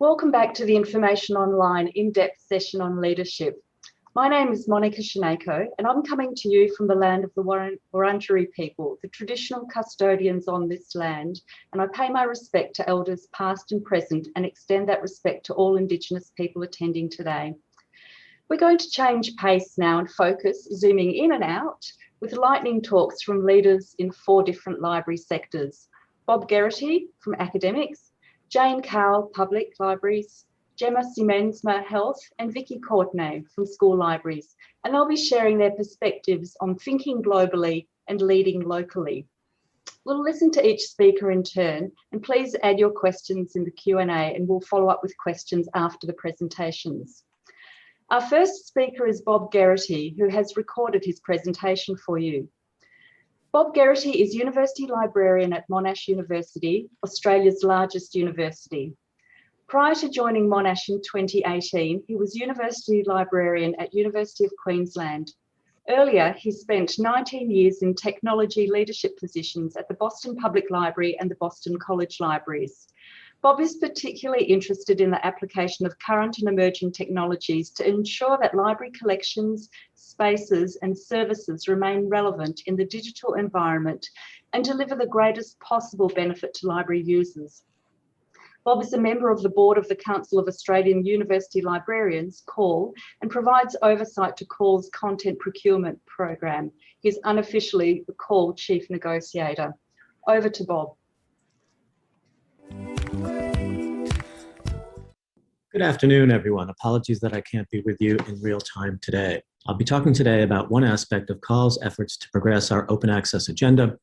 Welcome back to the Information Online in-depth session on leadership. My name is Monica Shaneko, and I'm coming to you from the land of the Wurundjeri people, the traditional custodians on this land, and I pay my respect to elders past and present and extend that respect to all Indigenous people attending today. We're going to change pace now and focus, zooming in and out, with lightning talks from leaders in 4 different library sectors. Bob Gerrity from academics, Jane Cowell, public libraries, Gemma Siemensma, health, and Vicki Courtenay from school libraries. And they'll be sharing their perspectives on thinking globally and leading locally. We'll listen to each speaker in turn, and please add your questions in the Q&A, and we'll follow up with questions after the presentations. Our first speaker is Bob Gerrity, who has recorded his presentation for you. Bob Gerrity is University Librarian at Monash University, Australia's largest university. Prior to joining Monash in 2018, he was University Librarian at University of Queensland. Earlier, he spent 19 years in technology leadership positions at the Boston Public Library and the Boston College Libraries. Bob is particularly interested in the application of current and emerging technologies to ensure that library collections, spaces and services remain relevant in the digital environment and deliver the greatest possible benefit to library users. Bob is a member of the board of the Council of Australian University Librarians, CAUL, and provides oversight to CAUL's content procurement program. He's unofficially the CAUL Chief Negotiator. Over to Bob. Good afternoon, everyone. Apologies that I can't be with you in real time today. I'll be talking today about one aspect of CAUL's efforts to progress our open access agenda,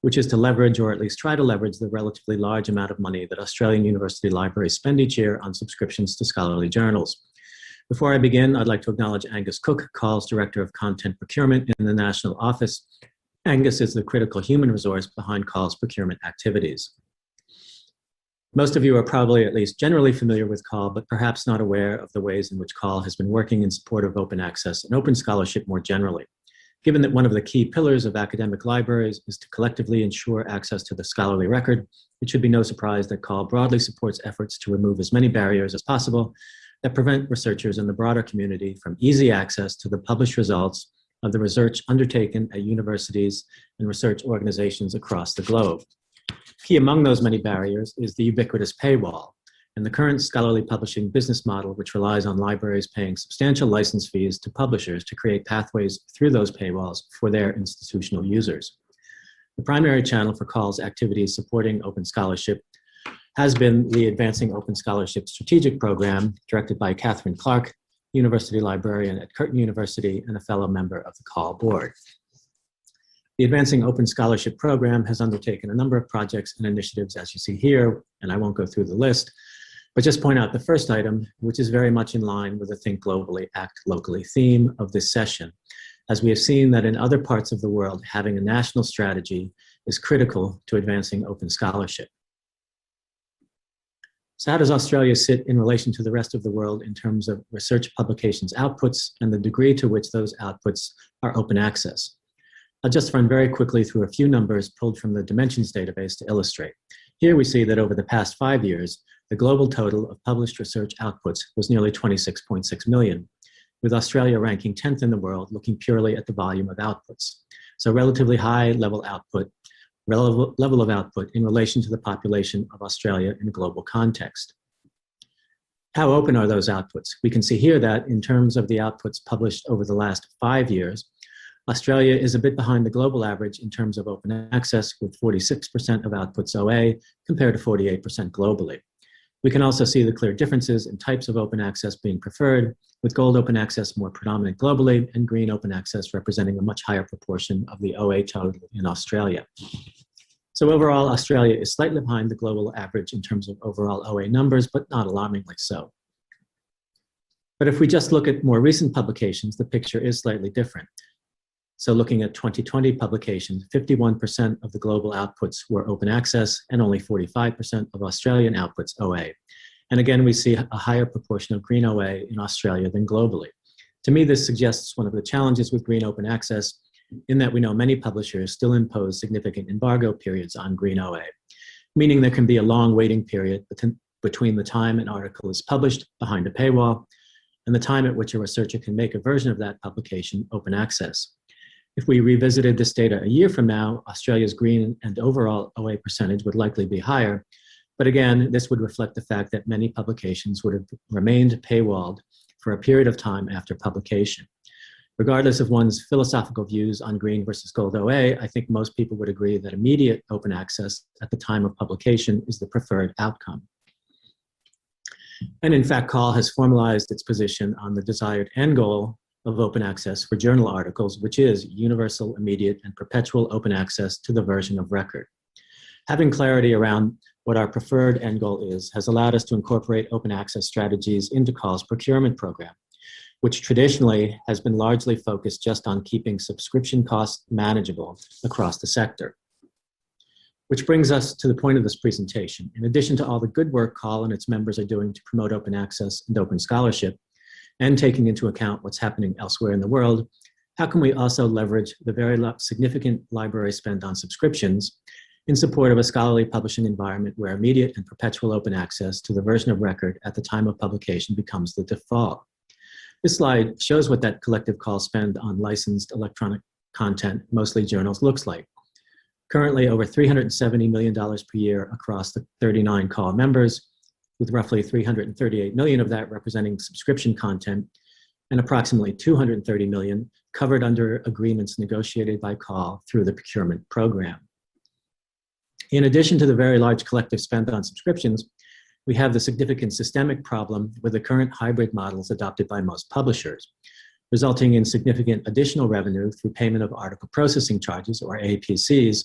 which is to leverage, or at least try to leverage, the relatively large amount of money that Australian university libraries spend each year on subscriptions to scholarly journals. Before I begin, I'd like to acknowledge Angus Cook, CAUL's Director of Content Procurement in the National Office. Angus is the critical human resource behind CAUL's procurement activities. Most of you are probably at least generally familiar with CAUL, but perhaps not aware of the ways in which CAUL has been working in support of open access and open scholarship more generally. Given that one of the key pillars of academic libraries is to collectively ensure access to the scholarly record, it should be no surprise that CAUL broadly supports efforts to remove as many barriers as possible that prevent researchers in the broader community from easy access to the published results of the research undertaken at universities and research organizations across the globe. Key among those many barriers is the ubiquitous paywall, and the current scholarly publishing business model, which relies on libraries paying substantial license fees to publishers to create pathways through those paywalls for their institutional users. The primary channel for CAUL's activities supporting open scholarship has been the Advancing Open Scholarship Strategic Program, directed by Catherine Clark, University Librarian at Curtin University and a fellow member of the CAUL board. The Advancing Open Scholarship Program has undertaken a number of projects and initiatives, as you see here, and I won't go through the list, but just point out the first item, which is very much in line with the Think Globally, Act Locally theme of this session, as we have seen that in other parts of the world, having a national strategy is critical to advancing open scholarship. So how does Australia sit in relation to the rest of the world in terms of research publications outputs and the degree to which those outputs are open access? I'll just run very quickly through a few numbers pulled from the Dimensions database to illustrate. Here we see that over the past 5 years, the global total of published research outputs was nearly 26.6 million, with Australia ranking 10th in the world, looking purely at the volume of outputs. So relatively high level of output in relation to the population of Australia in a global context. How open are those outputs? We can see here that in terms of the outputs published over the last 5 years, Australia is a bit behind the global average in terms of open access, with 46% of outputs OA compared to 48% globally. We can also see the clear differences in types of open access being preferred, with gold open access more predominant globally and green open access representing a much higher proportion of the OA total in Australia. So overall, Australia is slightly behind the global average in terms of overall OA numbers, but not alarmingly so. But if we just look at more recent publications, the picture is slightly different. So looking at 2020 publications, 51% of the global outputs were open access and only 45% of Australian outputs OA. And again, we see a higher proportion of green OA in Australia than globally. To me, this suggests one of the challenges with green open access, in that we know many publishers still impose significant embargo periods on green OA, meaning there can be a long waiting period between the time an article is published behind a paywall and the time at which a researcher can make a version of that publication open access. If we revisited this data a year from now, Australia's green and overall OA percentage would likely be higher. But again, this would reflect the fact that many publications would have remained paywalled for a period of time after publication. Regardless of one's philosophical views on green versus gold OA, I think most people would agree that immediate open access at the time of publication is the preferred outcome. And in fact, CAUL has formalized its position on the desired end goal of open access for journal articles, which is universal, immediate, and perpetual open access to the version of record. Having clarity around what our preferred end goal is has allowed us to incorporate open access strategies into CAUL's procurement program, which traditionally has been largely focused just on keeping subscription costs manageable across the sector. Which brings us to the point of this presentation. In addition to all the good work CAUL and its members are doing to promote open access and open scholarship, and taking into account what's happening elsewhere in the world, how can we also leverage the very significant library spend on subscriptions in support of a scholarly publishing environment where immediate and perpetual open access to the version of record at the time of publication becomes the default? This slide shows what that collective CAUL spend on licensed electronic content, mostly journals, looks like. Currently, over $370 million per year across the 39 CAUL members, with roughly $338 million of that representing subscription content, and approximately $230 million covered under agreements negotiated by CAUL through the procurement program. In addition to the very large collective spend on subscriptions, we have the significant systemic problem with the current hybrid models adopted by most publishers, resulting in significant additional revenue through payment of article processing charges, or APCs,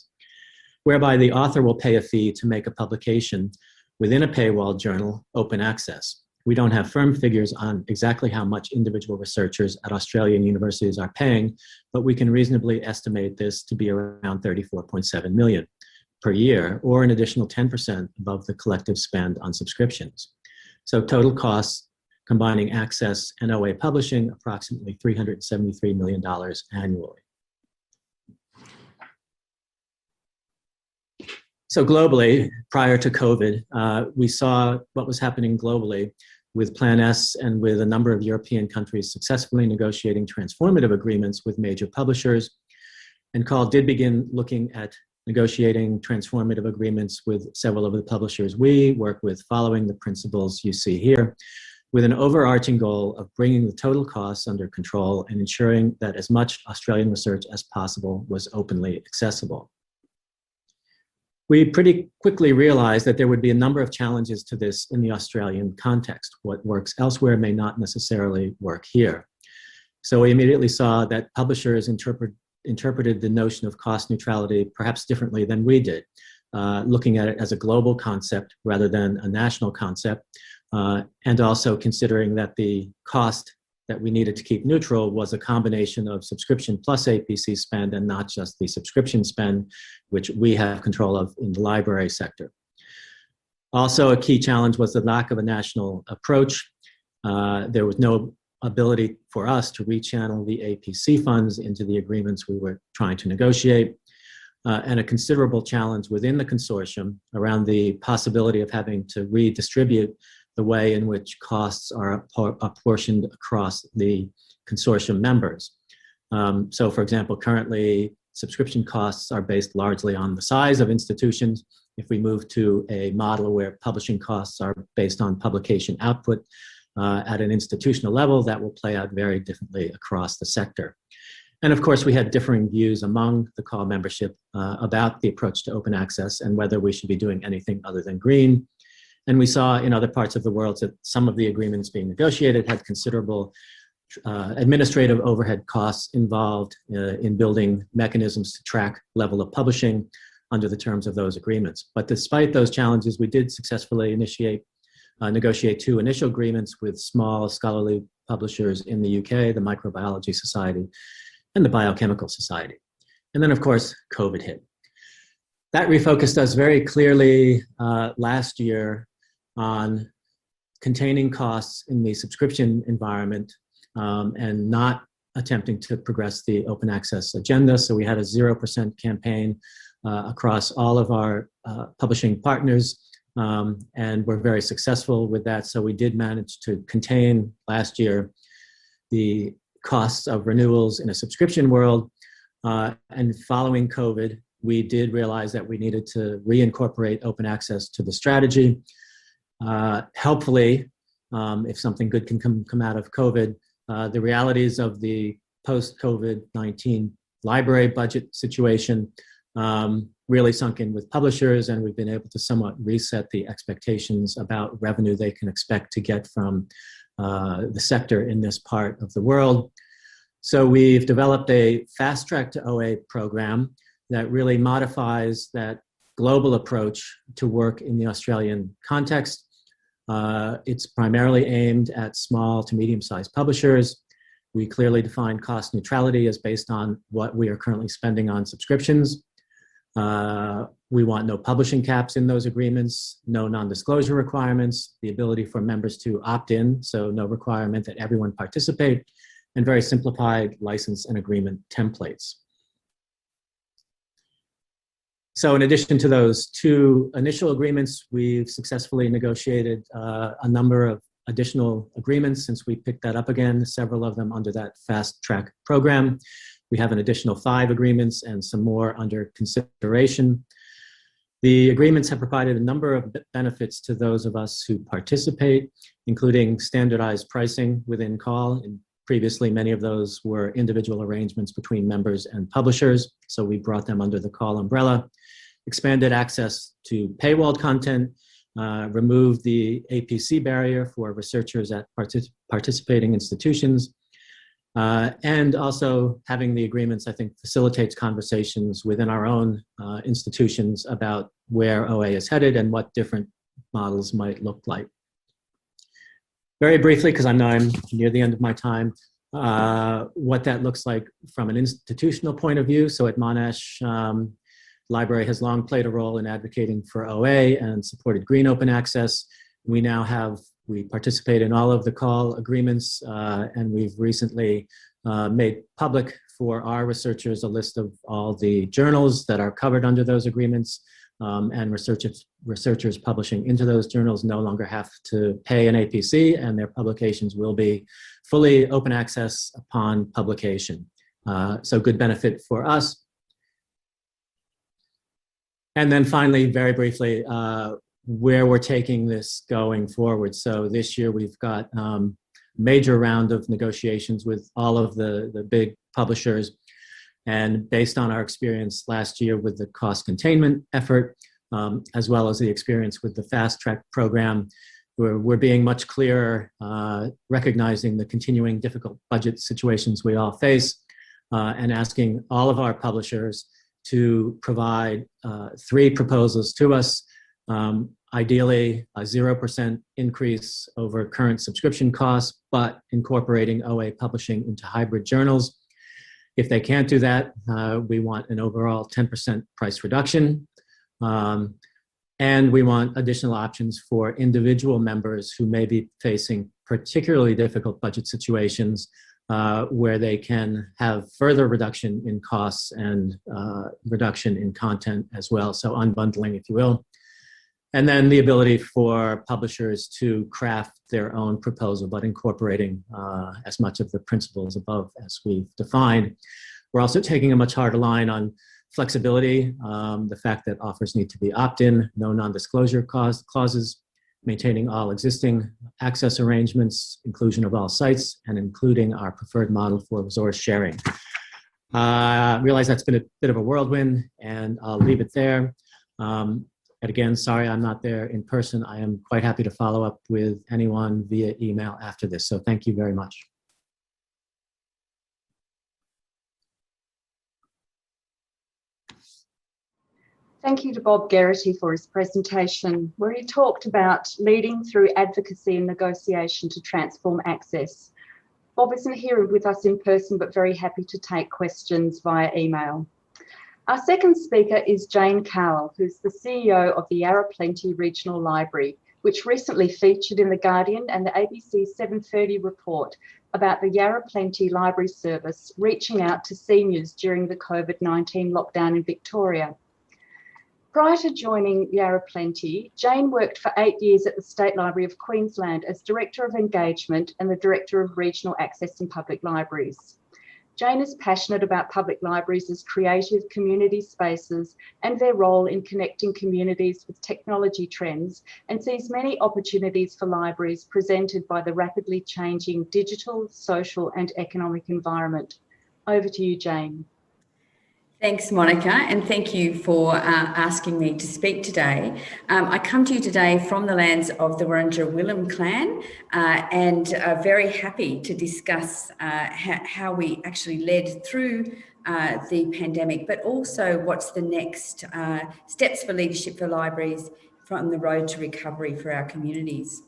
whereby the author will pay a fee to make a publication within a paywall journal open access. We don't have firm figures on exactly how much individual researchers at Australian universities are paying, but we can reasonably estimate this to be around $34.7 million per year, or an additional 10% above the collective spend on subscriptions. So total costs, combining access and OA publishing, approximately $373 million annually. So globally, prior to COVID, we saw what was happening globally with Plan S and with a number of European countries successfully negotiating transformative agreements with major publishers. And CAUL did begin looking at negotiating transformative agreements with several of the publishers we work with, following the principles you see here, with an overarching goal of bringing the total costs under control and ensuring that as much Australian research as possible was openly accessible. We pretty quickly realized that there would be a number of challenges to this in the Australian context. What works elsewhere may not necessarily work here. So we immediately saw that publishers interpreted the notion of cost neutrality perhaps differently than we did, looking at it as a global concept rather than a national concept, and also considering that the cost that we needed to keep neutral was a combination of subscription plus APC spend and not just the subscription spend, which we have control of in the library sector. Also, a key challenge was the lack of a national approach. There was no ability for us to rechannel the APC funds into the agreements we were trying to negotiate, and a considerable challenge within the consortium around the possibility of having to redistribute the way in which costs are apportioned across the consortium members. So for example, currently subscription costs are based largely on the size of institutions. If we move to a model where publishing costs are based on publication output at an institutional level, that will play out very differently across the sector. And of course, we had differing views among the CAUL membership about the approach to open access and whether we should be doing anything other than green. And we saw in other parts of the world that some of the agreements being negotiated had considerable administrative overhead costs involved in building mechanisms to track level of publishing under the terms of those agreements. But despite those challenges, we did successfully negotiate two initial agreements with small scholarly publishers in the UK, the Microbiology Society and the Biochemical Society. And then of course, COVID hit. That refocused us very clearly last year on containing costs in the subscription environment and not attempting to progress the open access agenda. So we had a 0% campaign across all of our publishing partners and we're very successful with that. So we did manage to contain last year the costs of renewals in a subscription world. And following COVID, we did realize that we needed to reincorporate open access to the strategy. Helpfully, if something good can come out of COVID, the realities of the post-COVID-19 library budget situation really sunk in with publishers, and we've been able to somewhat reset the expectations about revenue they can expect to get from the sector in this part of the world. So we've developed a fast track to OA program that really modifies that global approach to work in the Australian context. It's primarily aimed at small to medium-sized publishers. We clearly define cost neutrality as based on what we are currently spending on subscriptions. We want no publishing caps in those agreements, no non-disclosure requirements, the ability for members to opt in, so no requirement that everyone participate, and very simplified license and agreement templates. So in addition to those two initial agreements, we've successfully negotiated a number of additional agreements since we picked that up again, several of them under that fast track program. We have an additional 5 agreements and some more under consideration. The agreements have provided a number of benefits to those of us who participate, including standardized pricing within CAUL. And previously, many of those were individual arrangements between members and publishers, so we brought them under the CAUL umbrella. Expanded access to paywalled content, removed the APC barrier for researchers at participating institutions, and also having the agreements, I think, facilitates conversations within our own institutions about where OA is headed and what different models might look like. Very briefly, because I know I'm near the end of my time, what that looks like from an institutional point of view. So at Monash, library has long played a role in advocating for OA and supported green open access. We participate in all of the CAUL agreements, and we've recently made public for our researchers a list of all the journals that are covered under those agreements, and researchers publishing into those journals no longer have to pay an APC, and their publications will be fully open access upon publication. So good benefit for us. And then finally, very briefly, where we're taking this going forward. So this year we've got a major round of negotiations with all of the big publishers. And based on our experience last year with the cost containment effort, as well as the experience with the fast track program, we're being much clearer, recognizing the continuing difficult budget situations we all face, and asking all of our publishers to provide 3 proposals to us. Ideally, a 0% increase over current subscription costs, but incorporating OA publishing into hybrid journals. If they can't do that, we want an overall 10% price reduction. And we want additional options for individual members who may be facing particularly difficult budget situations, where they can have further reduction in costs and reduction in content as well. So unbundling, if you will. And then the ability for publishers to craft their own proposal, but incorporating as much of the principles above as we've defined. We're also taking a much harder line on flexibility, the fact that offers need to be opt-in, no non-disclosure clauses, maintaining all existing access arrangements, inclusion of all sites, and including our preferred model for resource sharing. I realize that's been a bit of a whirlwind, and I'll leave it there. And again, sorry I'm not there in person. I am quite happy to follow up with anyone via email after this. So thank you very much. Thank you to Bob Gerrity for his presentation, where he talked about leading through advocacy and negotiation to transform access. Bob isn't here with us in person, but very happy to take questions via email. Our second speaker is Jane Cowell, who's the CEO of the Yarra Plenty Regional Library, which recently featured in The Guardian and the ABC 7:30 report about the Yarra Plenty Library Service reaching out to seniors during the COVID-19 lockdown in Victoria. Prior to joining Yarra Plenty, Jane worked for 8 years at the State Library of Queensland as Director of Engagement and the Director of Regional Access and Public Libraries. Jane is passionate about public libraries as creative community spaces and their role in connecting communities with technology trends, and sees many opportunities for libraries presented by the rapidly changing digital, social and economic environment. Over to you, Jane. Thanks, Monica, and thank you for asking me to speak today. I come to you today from the lands of the Wurundjeri Willem clan and are very happy to discuss how we actually led through the pandemic, but also what's the next steps for leadership for libraries from the road to recovery for our communities.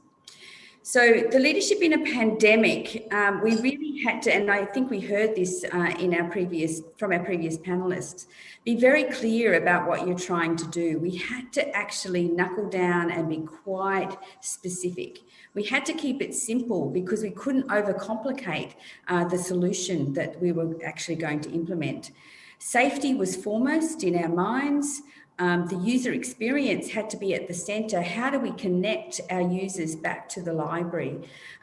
So the leadership in a pandemic, we really had to, and I think we heard this from our previous panelists, be very clear about what you're trying to do. We had to actually knuckle down and be quite specific. We had to keep it simple because we couldn't overcomplicate the solution that we were actually going to implement. Safety was foremost in our minds. The user experience had to be at the centre. How do we connect our users back to the library?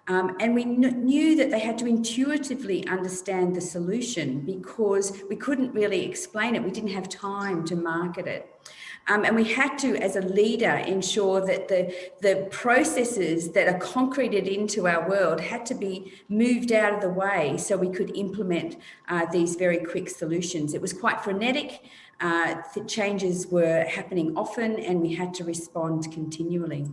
And we knew that they had to intuitively understand the solution because we couldn't really explain it. We didn't have time to market it. And we had to, as a leader, ensure that the processes that are concreted into our world had to be moved out of the way so we could implement these very quick solutions. It was quite frenetic. The changes were happening often and we had to respond continually.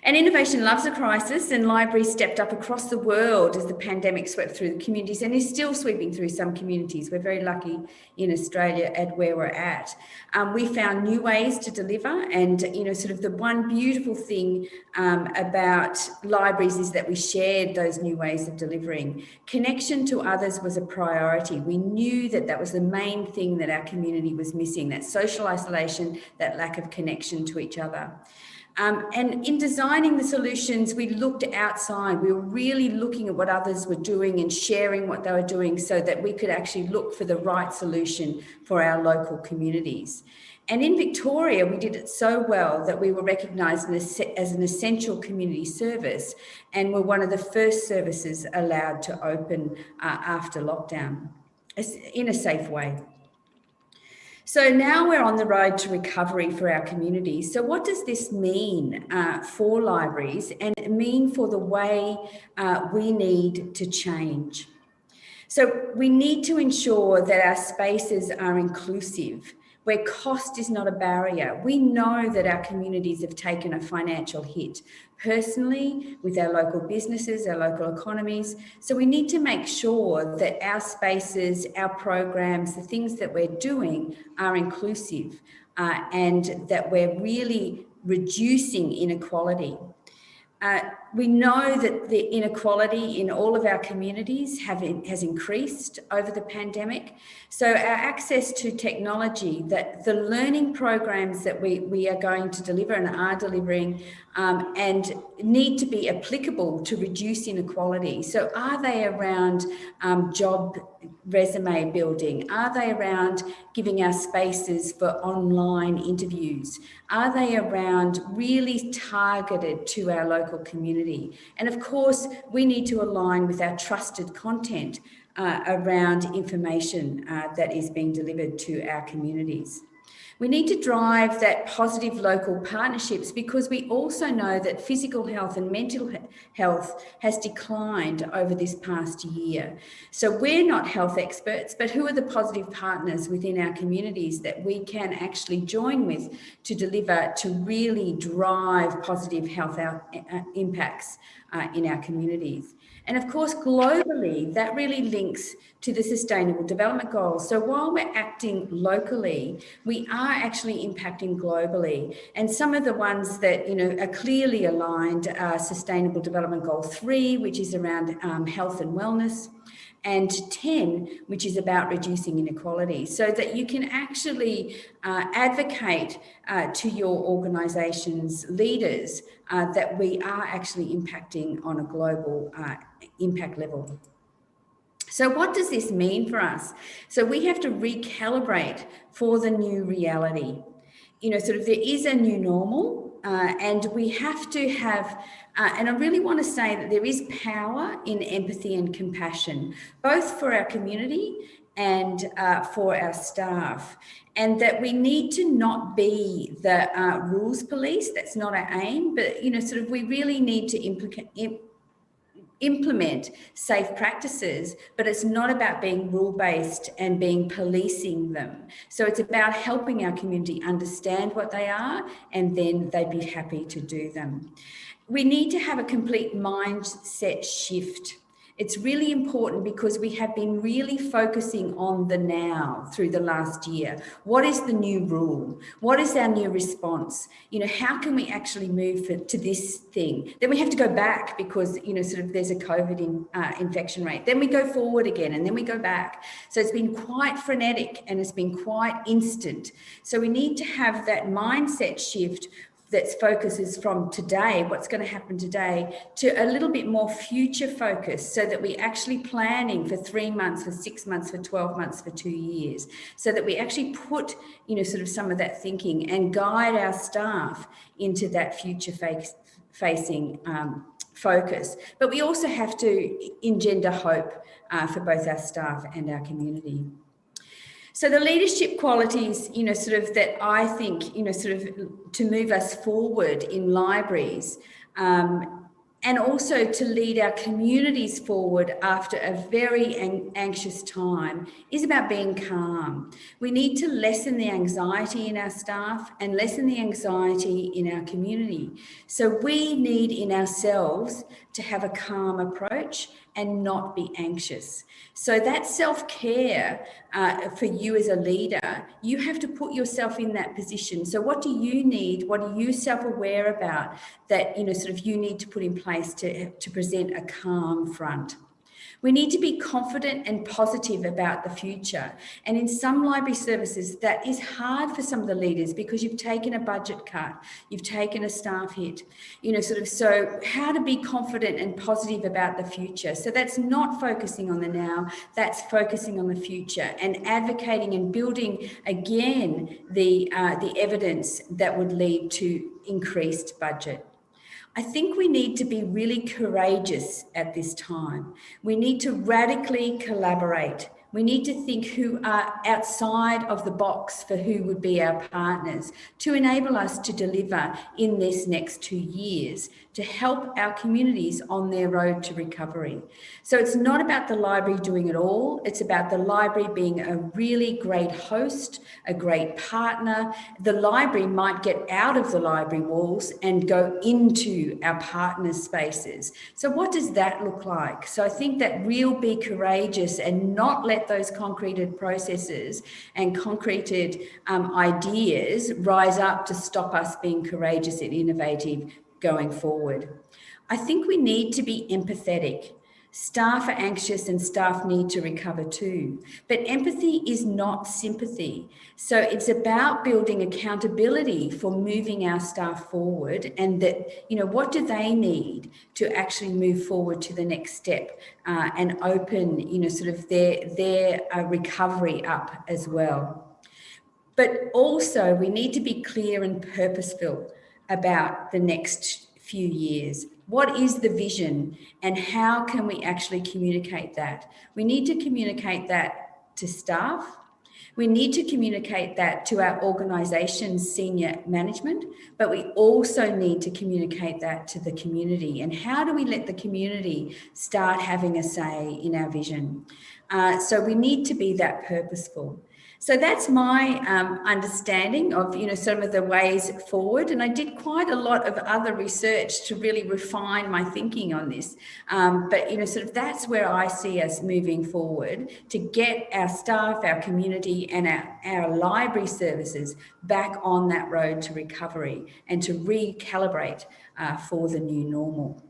And innovation loves a crisis, and libraries stepped up across the world as the pandemic swept through the communities and is still sweeping through some communities. We're very lucky in Australia at where we're at. We found new ways to deliver, and sort of the one beautiful thing about libraries is that we shared those new ways of delivering. Connection to others was a priority. We knew that that was the main thing that our community was missing, that social isolation, that lack of connection to each other. And in designing the solutions, we looked outside. We were really looking at what others were doing and sharing what they were doing so that we could actually look for the right solution for our local communities. And in Victoria, we did it so well that we were recognised as an essential community service and were one of the first services allowed to open after lockdown in a safe way. So now we're on the road to recovery for our communities. So what does this mean for libraries and mean for the way we need to change? So we need to ensure that our spaces are inclusive, where cost is not a barrier. We know that our communities have taken a financial hit personally with our local businesses, our local economies. So we need to make sure that our spaces, our programs, the things that we're doing are inclusive and that we're really reducing inequality. We know that the inequality in all of our communities has increased over the pandemic. So our access to technology, that the learning programs that we are going to deliver and are delivering and need to be applicable to reduce inequality. So are they around job resume building? Are they around giving our spaces for online interviews? Are they around really targeted to our local community? And of course, we need to align with our trusted content around information that is being delivered to our communities. We need to drive that positive local partnerships because we also know that physical health and mental health has declined over this past year. So we're not health experts, but who are the positive partners within our communities that we can actually join with to deliver, to really drive positive health impacts in our communities? And of course, globally, that really links to the Sustainable Development Goals. So while we're acting locally, we are actually impacting globally. And some of the ones that are clearly aligned are Sustainable Development Goal 3, which is around health and wellness, and 10, which is about reducing inequality, so that you can actually advocate to your organisation's leaders that we are actually impacting on a global impact level. So what does this mean for us? So we have to recalibrate for the new reality. Sort of there is a new normal, and we have to have, and I really want to say that there is power in empathy and compassion, both for our community and for our staff, and that we need to not be the rules police. That's not our aim, but sort of we really need to implement safe practices, but it's not about being rule-based and being policing them. So it's about helping our community understand what they are, and then they'd be happy to do them. We need to have a complete mindset shift. It's really important because we have been really focusing on the now through the last year. What is the new rule? What is our new response? How can we actually move to this thing? Then we have to go back because, sort of there's a COVID infection rate. Then we go forward again and then we go back. So it's been quite frenetic and it's been quite instant. So we need to have that mindset shift that focuses from today, what's going to happen today, to a little bit more future focused, so that we're actually planning for 3 months, for 6 months, for 12 months, for 2 years, so that we actually put, sort of some of that thinking and guide our staff into that future facing focus. But we also have to engender hope for both our staff and our community. So the leadership qualities, sort of that I think, sort of to move us forward in libraries, and also to lead our communities forward after a very anxious time, is about being calm. We need to lessen the anxiety in our staff and lessen the anxiety in our community. So we need in ourselves to have a calm approach and not be anxious. So that self-care for you as a leader, you have to put yourself in that position. So what do you need? What are you self-aware about that, sort of you need to put in place to present a calm front? We need to be confident and positive about the future. And in some library services, that is hard for some of the leaders because you've taken a budget cut, you've taken a staff hit, so how to be confident and positive about the future. So that's not focusing on the now, that's focusing on the future and advocating and building again the evidence that would lead to increased budget. I think we need to be really courageous at this time. We need to radically collaborate. We need to think who are outside of the box for who would be our partners to enable us to deliver in this next 2 years to help our communities on their road to recovery. So it's not about the library doing it all. It's about the library being a really great host, a great partner. The library might get out of the library walls and go into our partner spaces. So what does that look like? So I think that we'll be courageous and not let those concreted processes and concreted ideas rise up to stop us being courageous and innovative going forward. I think we need to be empathetic. Staff are anxious and staff need to recover too. But empathy is not sympathy. So it's about building accountability for moving our staff forward, and that, what do they need to actually move forward to the next step and open, sort of their recovery up as well. But also we need to be clear and purposeful about the next few years. What is the vision and how can we actually communicate that? We need to communicate that to staff. We need to communicate that to our organisation's senior management, but we also need to communicate that to the community. And how do we let the community start having a say in our vision? So we need to be that purposeful. So that's my understanding of, some of the ways forward. And I did quite a lot of other research to really refine my thinking on this. But, sort of that's where I see us moving forward to get our staff, our community and our library services back on that road to recovery and to recalibrate for the new normal.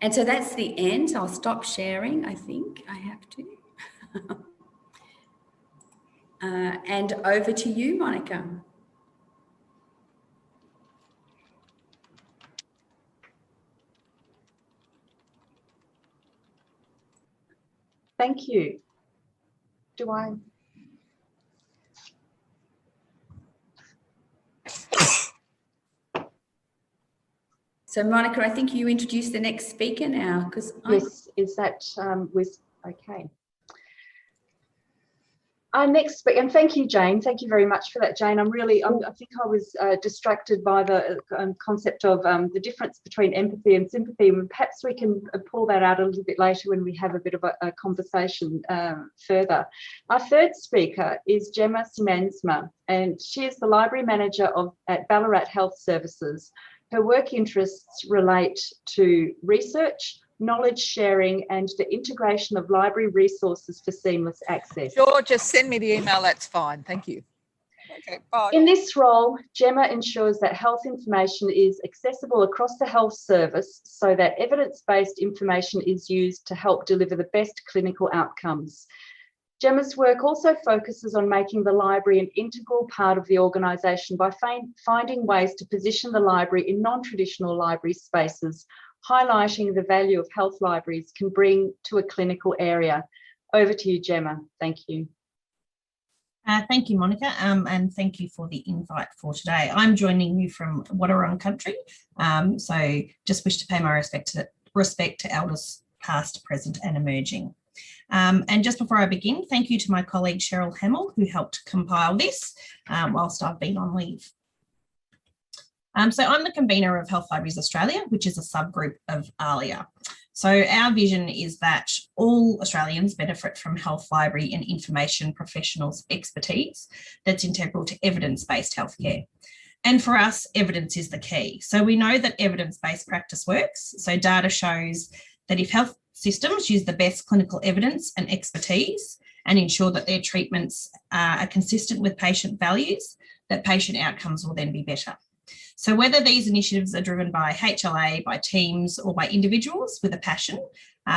And so that's the end. I'll stop sharing. I think I have to. And over to you, Monica. Thank you. Do I? So Monica, I think you introduced the next speaker now, because yes, is that okay? Our next speaker, and thank you, Jane. Thank you very much for that, Jane. I think I was distracted by the concept of the difference between empathy and sympathy, and perhaps we can pull that out a little bit later when we have a bit of a conversation further. Our third speaker is Gemma Siemensma, and she is the Library Manager at Ballarat Health Services. Her work interests relate to research, knowledge sharing, and the integration of library resources for seamless access. Sure, just send me the email, that's fine. Thank you. Okay, bye. In this role, Gemma ensures that health information is accessible across the health service so that evidence-based information is used to help deliver the best clinical outcomes. Gemma's work also focuses on making the library an integral part of the organisation by finding ways to position the library in non-traditional library spaces, highlighting the value of health libraries can bring to a clinical area. Over to you, Gemma. Thank you. Thank you, Monica, and thank you for the invite for today. I'm joining you from Wadawurrung country, so just wish to pay my respect to elders past, present and emerging. And just before I begin, thank you to my colleague Cheryl Hamill, who helped compile this whilst I've been on leave. So I'm the convener of Health Libraries Australia, which is a subgroup of ALIA. So our vision is that all Australians benefit from health library and information professionals' expertise that's integral to evidence-based healthcare. And for us, evidence is the key. So we know that evidence-based practice works. So data shows that if health systems use the best clinical evidence and expertise and ensure that their treatments are consistent with patient values, that patient outcomes will then be better. So whether these initiatives are driven by HLA, by teams or by individuals with a passion,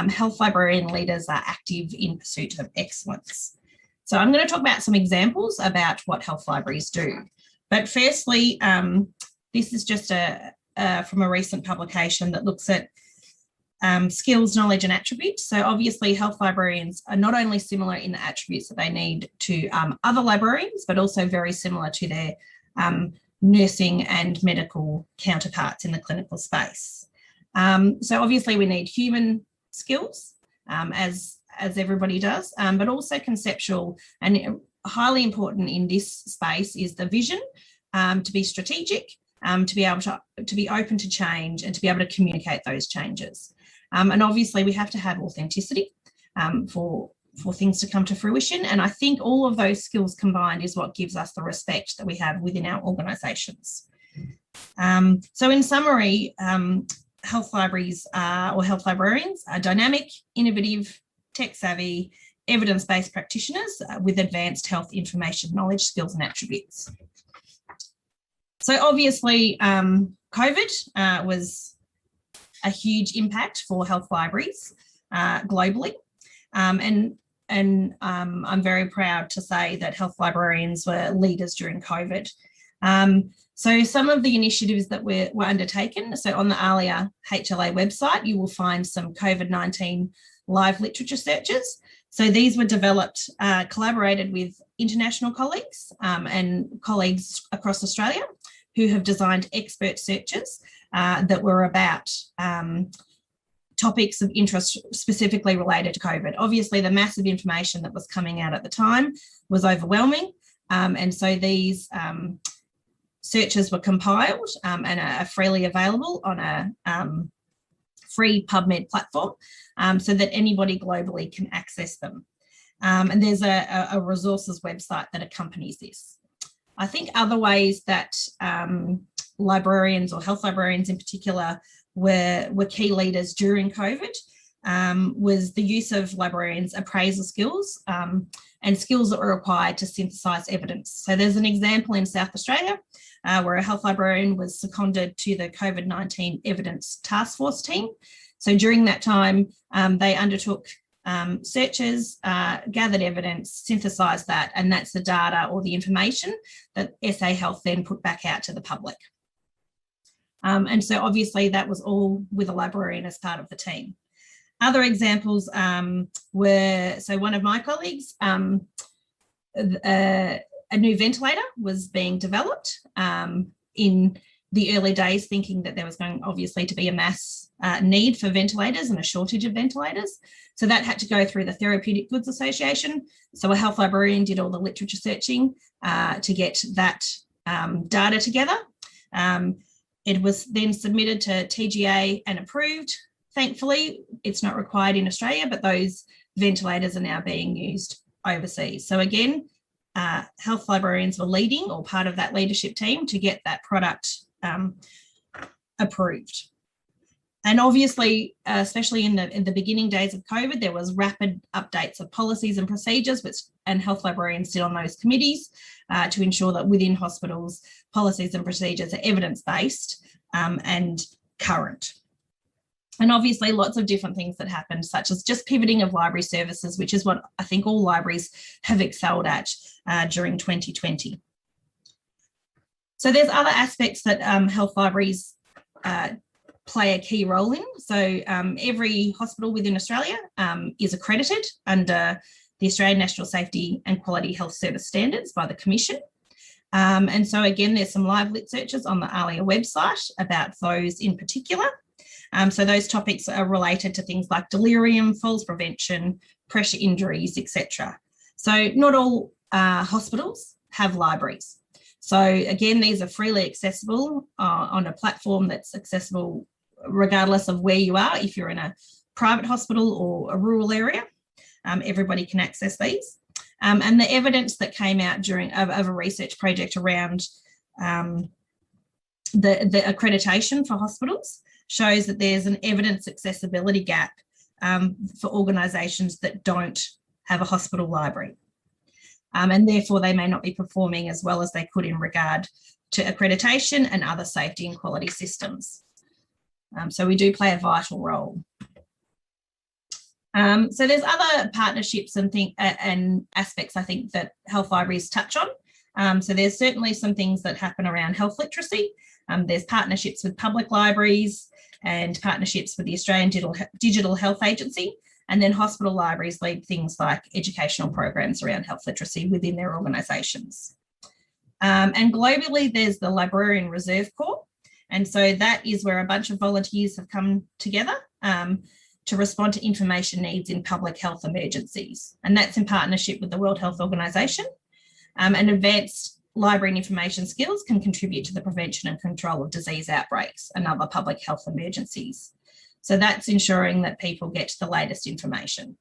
health librarian leaders are active in pursuit of excellence. So I'm going to talk about some examples about what health libraries do. But firstly, this is just from a recent publication that looks at skills, knowledge and attributes. So obviously health librarians are not only similar in the attributes that they need to other librarians, but also very similar to their nursing and medical counterparts in the clinical space. So obviously we need human skills, as everybody does, but also conceptual, and highly important in this space is the vision, to be strategic, to be able to be open to change and to be able to communicate those changes. And obviously we have to have authenticity for things to come to fruition. And I think all of those skills combined is what gives us the respect that we have within our organisations. So in summary, health libraries or health librarians are dynamic, innovative, tech-savvy, evidence-based practitioners with advanced health information knowledge, skills and attributes. So obviously COVID was a huge impact for health libraries globally. And I'm very proud to say that health librarians were leaders during COVID. So some of the initiatives that were undertaken, so on the ALIA HLA website, you will find some COVID-19 live literature searches. So these were developed, collaborated with international colleagues and colleagues across Australia who have designed expert searches that were about topics of interest specifically related to COVID. Obviously, the massive information that was coming out at the time was overwhelming. And so these searches were compiled and are freely available on a free PubMed platform so that anybody globally can access them. And there's a resources website that accompanies this. I think other ways that librarians or health librarians in particular were key leaders during COVID was the use of librarians' appraisal skills and skills that were required to synthesise evidence. So there's an example in South Australia where a health librarian was seconded to the COVID-19 evidence task force team. So during that time, they undertook searches, gathered evidence, synthesised that, and that's the data or the information that SA Health then put back out to the public. And so obviously that was all with a librarian as part of the team. Other examples were, so one of my colleagues, a new ventilator was being developed in the early days, thinking that there was going obviously to be a mass need for ventilators and a shortage of ventilators. So that had to go through the Therapeutic Goods Association. So a health librarian did all the literature searching to get that data together. It was then submitted to TGA and approved. Thankfully, it's not required in Australia, but those ventilators are now being used overseas. So again, health librarians were leading or part of that leadership team to get that product approved. And obviously, especially in the beginning days of COVID, there was rapid updates of policies and procedures, and health librarians sit on those committees to ensure that within hospitals, policies and procedures are evidence-based and current. And obviously lots of different things that happened, such as just pivoting of library services, which is what I think all libraries have excelled at during 2020. So there's other aspects that health libraries play a key role in. So every hospital within Australia is accredited under the Australian National Safety and Quality Health Service Standards by the Commission. And so again, there's some live lit searches on the ALIA website about those in particular. So those topics are related to things like delirium, falls prevention, pressure injuries, etc. So not all hospitals have libraries. So again, these are freely accessible on a platform that's accessible regardless of where you are. If you're in a private hospital or a rural area, everybody can access these. And the evidence that came out during of a research project around the accreditation for hospitals shows that there's an evidence accessibility gap for organisations that don't have a hospital library. And therefore they may not be performing as well as they could in regard to accreditation and other safety and quality systems. So we do play a vital role. So there's other partnerships and aspects I think that health libraries touch on. So there's certainly some things that happen around health literacy. There's partnerships with public libraries and partnerships with the Australian Digital Health Agency, and then hospital libraries lead things like educational programs around health literacy within their organisations. And globally, there's the Librarian Reserve Corps, and so that is where a bunch of volunteers have come together to respond to information needs in public health emergencies, and that's in partnership with the World Health Organization. And advanced library and information skills can contribute to the prevention and control of disease outbreaks and other public health emergencies. So that's ensuring that people get the latest information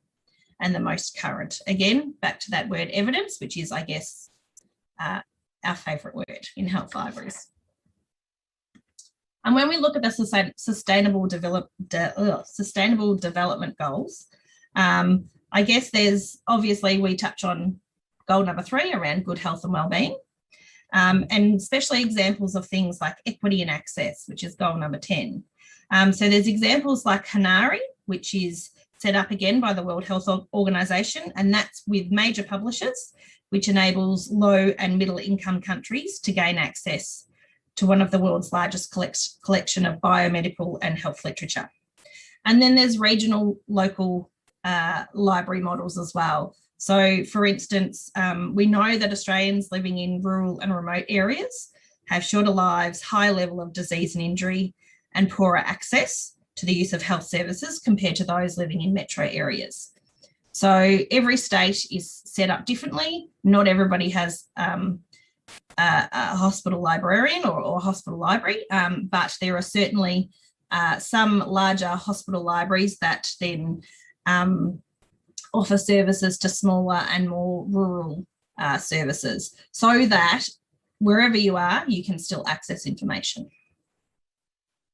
and the most current. Again, back to that word evidence, which is, I guess, our favourite word in health libraries. And when we look at the sustainable development goals, I guess there's obviously we touch on goal number 3 around good health and wellbeing, and especially examples of things like equity and access, which is goal number 10. So there's examples like HANARI, which is set up again by the World Health Organization, and that's with major publishers, which enables low and middle income countries to gain access to one of the world's largest collection of biomedical and health literature. And then there's regional local library models as well. So for instance, we know that Australians living in rural and remote areas have shorter lives, high level of disease and injury, and poorer access to the use of health services compared to those living in metro areas. So every state is set up differently. Not everybody has a hospital librarian or hospital library, but there are certainly some larger hospital libraries that then offer services to smaller and more rural services, so that wherever you are, you can still access information.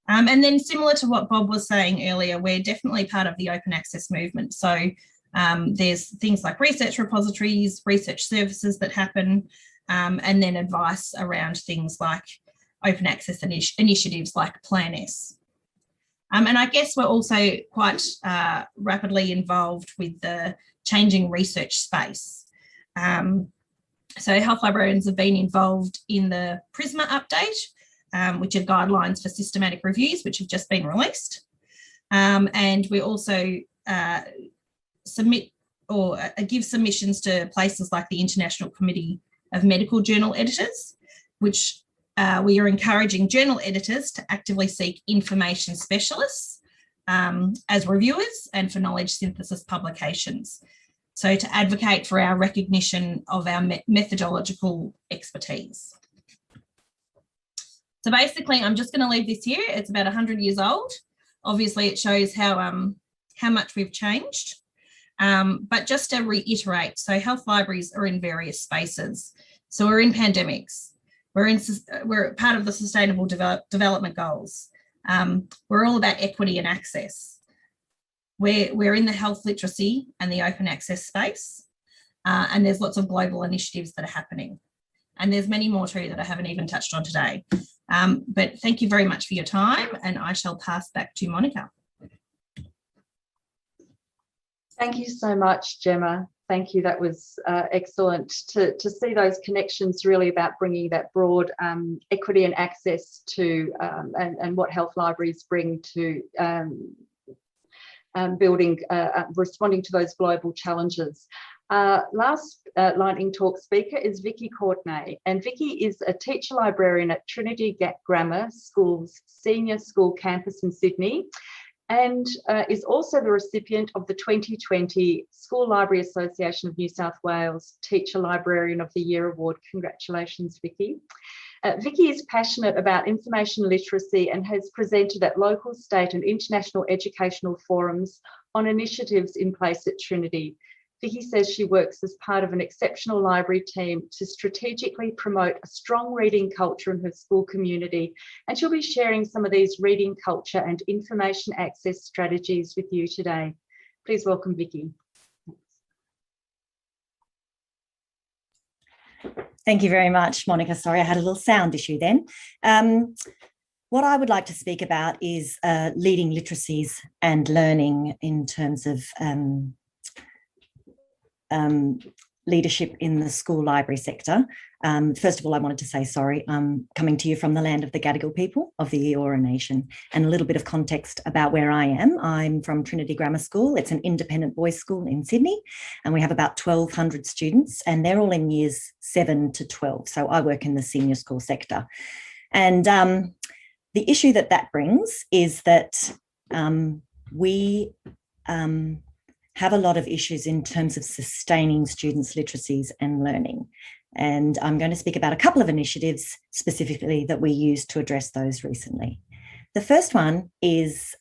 And then similar to what Bob was saying earlier, we're definitely part of the open access movement. So there's things like research repositories, research services that happen, and then advice around things like open access initiatives like Plan S. And I guess we're also quite rapidly involved with the changing research space. So health librarians have been involved in the PRISMA update, which are guidelines for systematic reviews, which have just been released. And we're also submit or give submissions to places like the International Committee of Medical Journal Editors, which we are encouraging journal editors to actively seek information specialists as reviewers and for knowledge synthesis publications. So to advocate for our recognition of our methodological expertise. So basically, I'm just going to leave this here. It's about 100 years old. Obviously, it shows how much we've changed. But just to reiterate, so health libraries are in various spaces. So we're in pandemics. We're part of the Sustainable Development Goals. We're all about equity and access. We're in the health literacy and the open access space. And there's lots of global initiatives that are happening. And there's many more too that I haven't even touched on today. But thank you very much for your time, and I shall pass back to Monica. Thank you so much, Gemma. Thank you. That was excellent to see those connections, really about bringing that broad equity and access to and what health libraries bring to responding to those global challenges. Last lightning talk speaker is Vicki Courtenay, and Vicki is a teacher librarian at Trinity Grammar School's Senior School campus in Sydney, and is also the recipient of the 2020 School Library Association of New South Wales Teacher Librarian of the Year Award. Congratulations, Vicki. Vicki is passionate about information literacy and has presented at local, state and international educational forums on initiatives in place at Trinity. Vicki says she works as part of an exceptional library team to strategically promote a strong reading culture in her school community, and she'll be sharing some of these reading culture and information access strategies with you today. Please welcome Vicki. Thank you very much, Monica. Sorry, I had a little sound issue then. What I would like to speak about is leading literacies and learning in terms of leadership in the school library sector. First of all, I wanted to say sorry. I'm coming to you from the land of the Gadigal people of the Eora Nation, and a little bit of context about where I am. I'm from Trinity Grammar School. It's an independent boys' school in Sydney, and we have about 1,200 students, and they're all in years 7 to 12. So I work in the senior school sector. And the issue that brings is that we have a lot of issues in terms of sustaining students' literacies and learning. And I'm going to speak about a couple of initiatives specifically that we used to address those recently. The first one is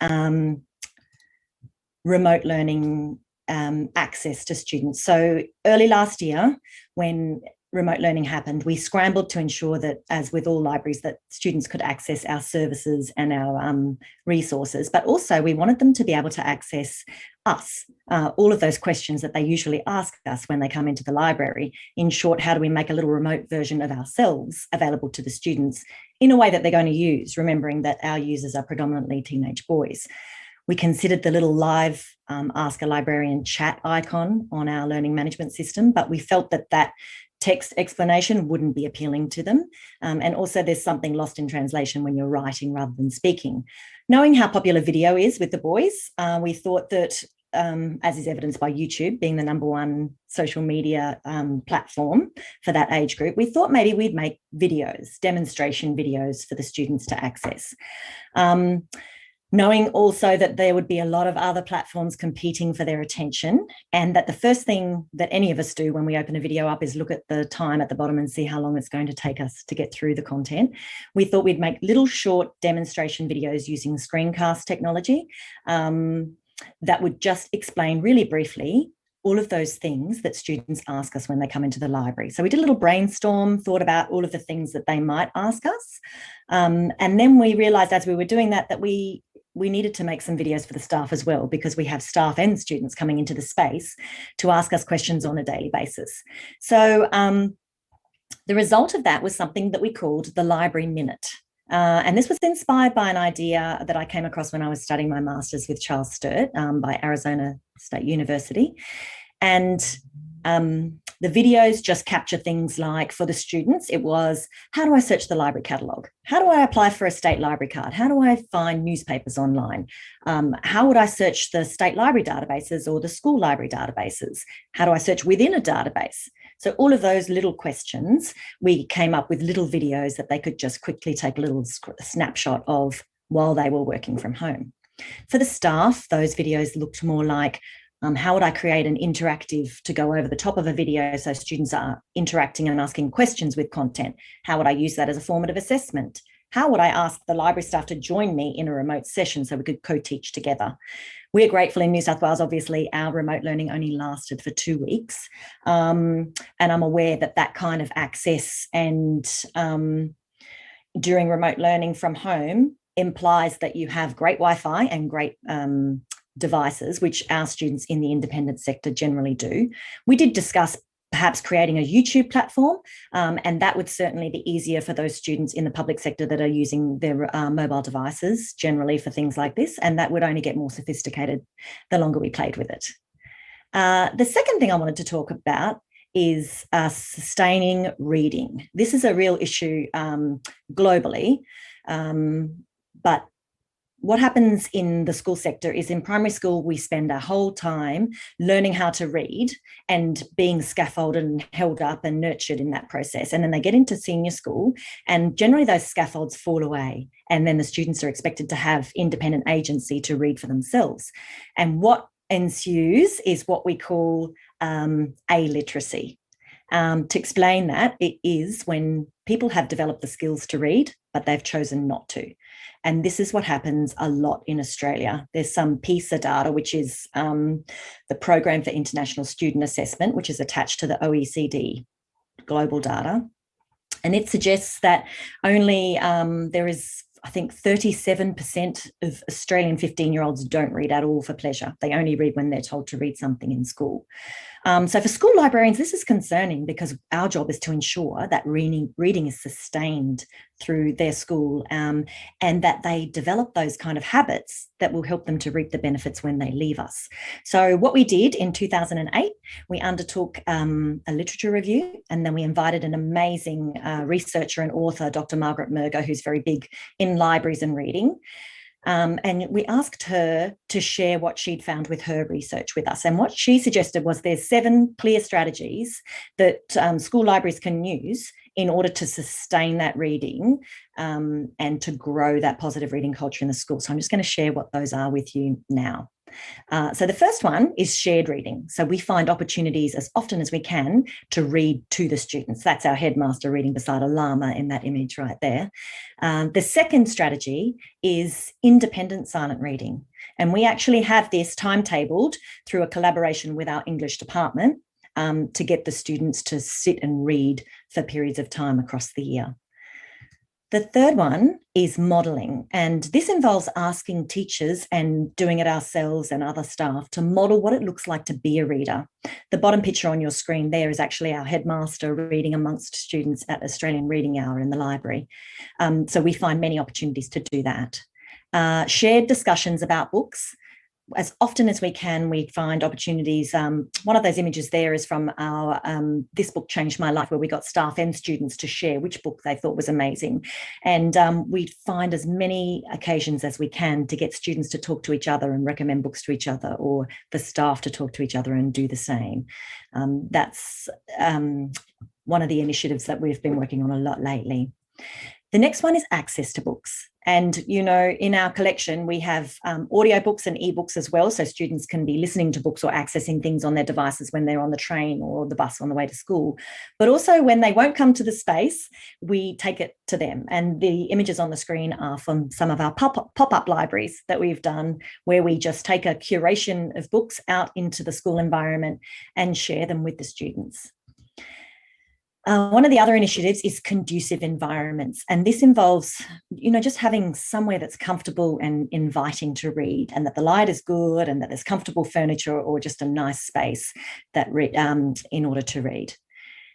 remote learning access to students. So early last year, when remote learning happened, we scrambled to ensure that, as with all libraries, that students could access our services and our resources, but also we wanted them to be able to access us, all of those questions that they usually ask us when they come into the library. In short, how do we make a little remote version of ourselves available to the students in a way that they're going to use, remembering that our users are predominantly teenage boys. We considered the little live Ask a Librarian chat icon on our learning management system, but we felt that text explanation wouldn't be appealing to them. And also there's something lost in translation when you're writing rather than speaking. Knowing how popular video is with the boys, we thought that, as is evidenced by YouTube being the #1 social media platform for that age group, we thought maybe we'd make videos, demonstration videos for the students to access. Knowing also that there would be a lot of other platforms competing for their attention, and that the first thing that any of us do when we open a video up is look at the time at the bottom and see how long it's going to take us to get through the content. We thought we'd make little short demonstration videos using screencast technology that would just explain really briefly all of those things that students ask us when they come into the library. So we did a little brainstorm, thought about all of the things that they might ask us. And then we realised as we were doing that we needed to make some videos for the staff as well, because we have staff and students coming into the space to ask us questions on a daily basis. So the result of that was something that we called the Library Minute. And this was inspired by an idea that I came across when I was studying my master's with Charles Sturt by Arizona State University. And The videos just capture things like, for the students, it was, how do I search the library catalogue? How do I apply for a state library card? How do I find newspapers online? How would I search the state library databases or the school library databases? How do I search within a database? So all of those little questions, we came up with little videos that they could just quickly take a little snapshot of while they were working from home. For the staff, those videos looked more like, how would I create an interactive to go over the top of a video so students are interacting and asking questions with content? How would I use that as a formative assessment? How would I ask the library staff to join me in a remote session so we could co-teach together? We're grateful in New South Wales, obviously, our remote learning only lasted for 2 weeks. And I'm aware that that kind of access and during remote learning from home implies that you have great Wi-Fi and great devices, which our students in the independent sector generally do. We did discuss perhaps creating a YouTube platform, and that would certainly be easier for those students in the public sector that are using their mobile devices generally for things like this, and that would only get more sophisticated the longer we played with it. The second thing I wanted to talk about is sustaining reading. This is a real issue globally, but what happens in the school sector is in primary school, we spend our whole time learning how to read and being scaffolded and held up and nurtured in that process. And then they get into senior school and generally those scaffolds fall away. And then the students are expected to have independent agency to read for themselves. And what ensues is what we call literacy. To explain that, it is when people have developed the skills to read, but they've chosen not to. And this is what happens a lot in Australia. There's some PISA data, which is the Program for International Student Assessment, which is attached to the OECD global data. And it suggests that only there is, I think, 37% of Australian 15-year-olds don't read at all for pleasure. They only read when they're told to read something in school. So for school librarians, this is concerning because our job is to ensure that reading is sustained through their school and that they develop those kind of habits that will help them to reap the benefits when they leave us. So what we did in 2008, we undertook a literature review, and then we invited an amazing researcher and author, Dr. Margaret Merger, who's very big in libraries and reading. And we asked her to share what she'd found with her research with us. And what she suggested was there's 7 clear strategies that school libraries can use in order to sustain that reading and to grow that positive reading culture in the school. So I'm just going to share what those are with you now. So the first one is shared reading. So we find opportunities as often as we can to read to the students. That's our headmaster reading beside a llama in that image right there. The second strategy is independent silent reading. And we actually have this timetabled through a collaboration with our English department to get the students to sit and read for periods of time across the year. The third one is modelling, and this involves asking teachers and doing it ourselves and other staff to model what it looks like to be a reader. The bottom picture on your screen there is actually our headmaster reading amongst students at Australian Reading Hour in the library. So we find many opportunities to do that. Shared discussions about books. As often as we can, we find opportunities. One of those images there is from our This Book Changed My Life, where we got staff and students to share which book they thought was amazing. And we find as many occasions as we can to get students to talk to each other and recommend books to each other, or the staff to talk to each other and do the same. That's one of the initiatives that we've been working on a lot lately. The next one is access to books. And, you know, in our collection, we have audiobooks and ebooks as well. So students can be listening to books or accessing things on their devices when they're on the train or the bus on the way to school. But also when they won't come to the space, we take it to them. And the images on the screen are from some of our pop-up libraries that we've done, where we just take a curation of books out into the school environment and share them with the students. One of the other initiatives is conducive environments, and this involves, you know, just having somewhere that's comfortable and inviting to read, and that the light is good, and that there's comfortable furniture or just a nice space that in order to read.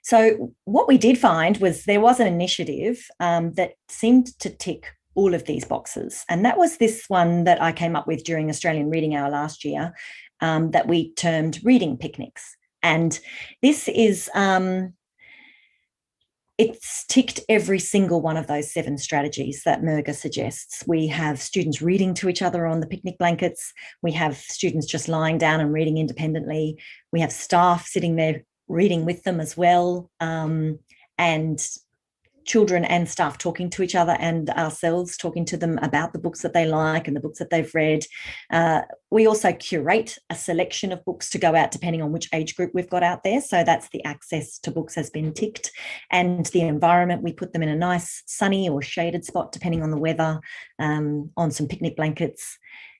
So what we did find was there was an initiative that seemed to tick all of these boxes, and that was this one that I came up with during Australian Reading Hour last year that we termed reading picnics. And this is, it's ticked every single one of those 7 strategies that Murga suggests. We have students reading to each other on the picnic blankets. We have students just lying down and reading independently. We have staff sitting there reading with them as well, and children and staff talking to each other and ourselves talking to them about the books that they like and the books that they've read. We also curate a selection of books to go out depending on which age group we've got out there. So that's the access to books has been ticked, and the environment, we put them in a nice sunny or shaded spot depending on the weather, on some picnic blankets.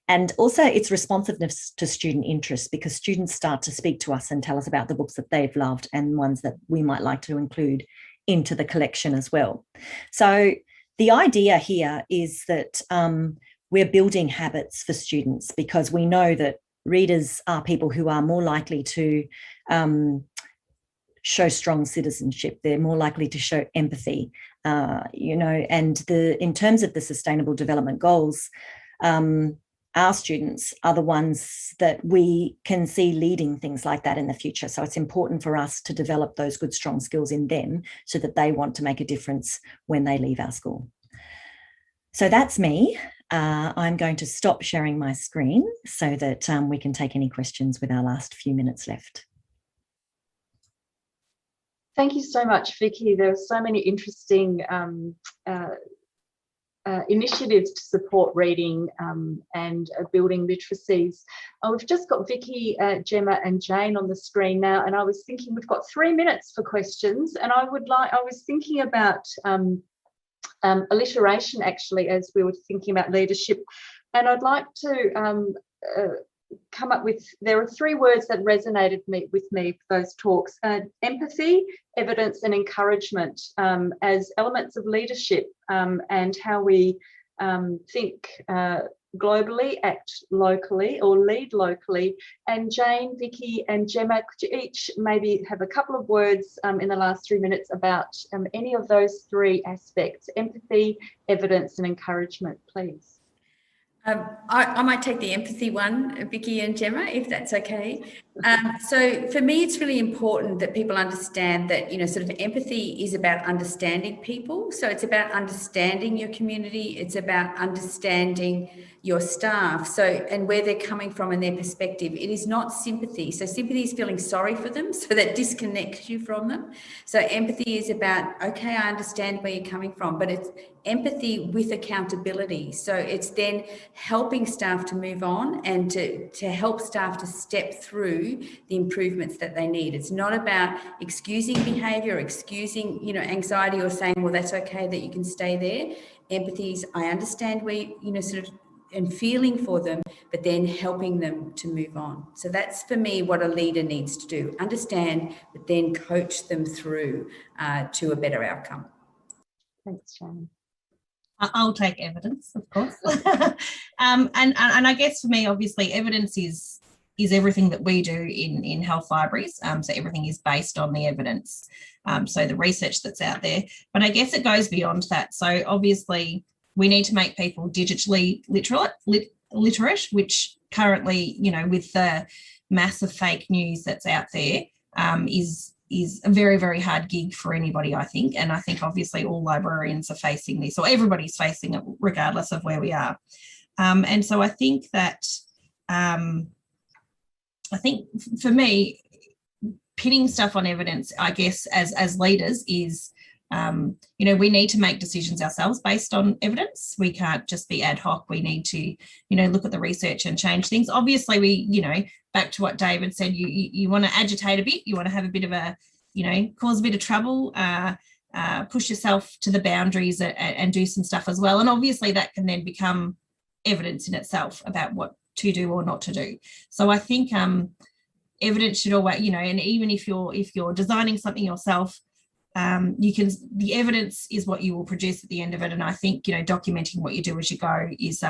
And also its responsiveness to student interest, because students start to speak to us and tell us about the books that they've loved and ones that we might like to include into the collection as well. So the idea here is that we're building habits for students, because we know that readers are people who are more likely to show strong citizenship. They're more likely to show empathy, and in terms of the Sustainable Development Goals, our students are the ones that we can see leading things like that in the future. So it's important for us to develop those good, strong skills in them so that they want to make a difference when they leave our school. So that's me. I'm going to stop sharing my screen so that we can take any questions with our last few minutes left. Thank you so much, Vicki. There are so many interesting initiatives to support reading and building literacies. We've just got Vicki, Gemma and Jane on the screen now, and I was thinking we've got 3 minutes for questions, and I was thinking about alliteration actually as we were thinking about leadership, and I'd like to come up with, there are 3 words that resonated with me for those talks: empathy, evidence and encouragement as elements of leadership, and how we think globally, act locally or lead locally. And Jane, Vicki and Gemma, could you each maybe have a couple of words in the last 3 minutes about any of those 3 aspects: empathy, evidence and encouragement, please? I might take the empathy one, Vicki and Gemma, if that's okay. So for me, it's really important that people understand that, sort of empathy is about understanding people. So it's about understanding your community. It's about understanding your staff. So, and where they're coming from and their perspective. It is not sympathy. So sympathy is feeling sorry for them. So that disconnects you from them. So empathy is about, okay, I understand where you're coming from, but it's empathy with accountability. So it's then helping staff to move on and to help staff to step through the improvements that they need. It's not about excusing behaviour, excusing, anxiety, or saying, well, that's okay that you can stay there. Empathy is, I understand where, sort of, and feeling for them, but then helping them to move on. So that's, for me, what a leader needs to do: understand, but then coach them through to a better outcome. Thanks, Jane. I'll take evidence, of course. And I guess for me, obviously, evidence is everything that we do in health libraries. So everything is based on the evidence. So the research that's out there. But I guess it goes beyond that. So obviously, we need to make people digitally literate, which currently, with the massive fake news that's out there, is a very, very hard gig for anybody, I think. And I think obviously all librarians are facing this, or everybody's facing it regardless of where we are. And so I think that, for me, pinning stuff on evidence, I guess, as leaders is, we need to make decisions ourselves based on evidence. We can't just be ad hoc. We need to, look at the research and change things. Obviously, we, back to what David said, you want to agitate a bit, you want to have a bit of a, cause a bit of trouble, push yourself to the boundaries and do some stuff as well. And obviously that can then become evidence in itself about what to do or not to do. So I think evidence should always, and even if you're designing something yourself, the evidence is what you will produce at the end of it. And I think, documenting what you do as you go is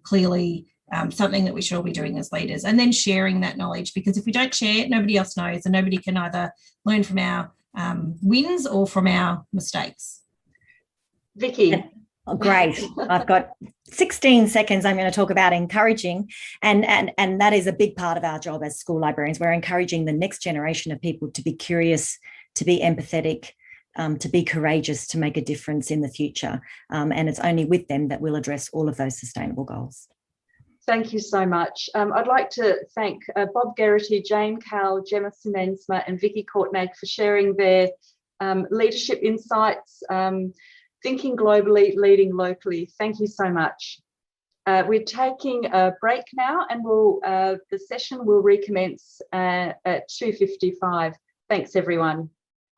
clearly something that we should all be doing as leaders, and then sharing that knowledge, because if we don't share, nobody else knows, and nobody can either learn from our wins or from our mistakes. Vicki. Oh, great. I've got 16 seconds. I'm going to talk about encouraging, and that is a big part of our job as school librarians. We're encouraging the next generation of people to be curious, to be empathetic, to be courageous, to make a difference in the future. And it's only with them that we'll address all of those sustainable goals. Thank you so much. I'd like to thank Bob Gerrity, Jane Cowell, Gemma Siemensma and Vicki Courtenay for sharing their leadership insights, thinking globally, leading locally. Thank you so much. We're taking a break now, and the session will recommence at 2:55. Thanks, everyone.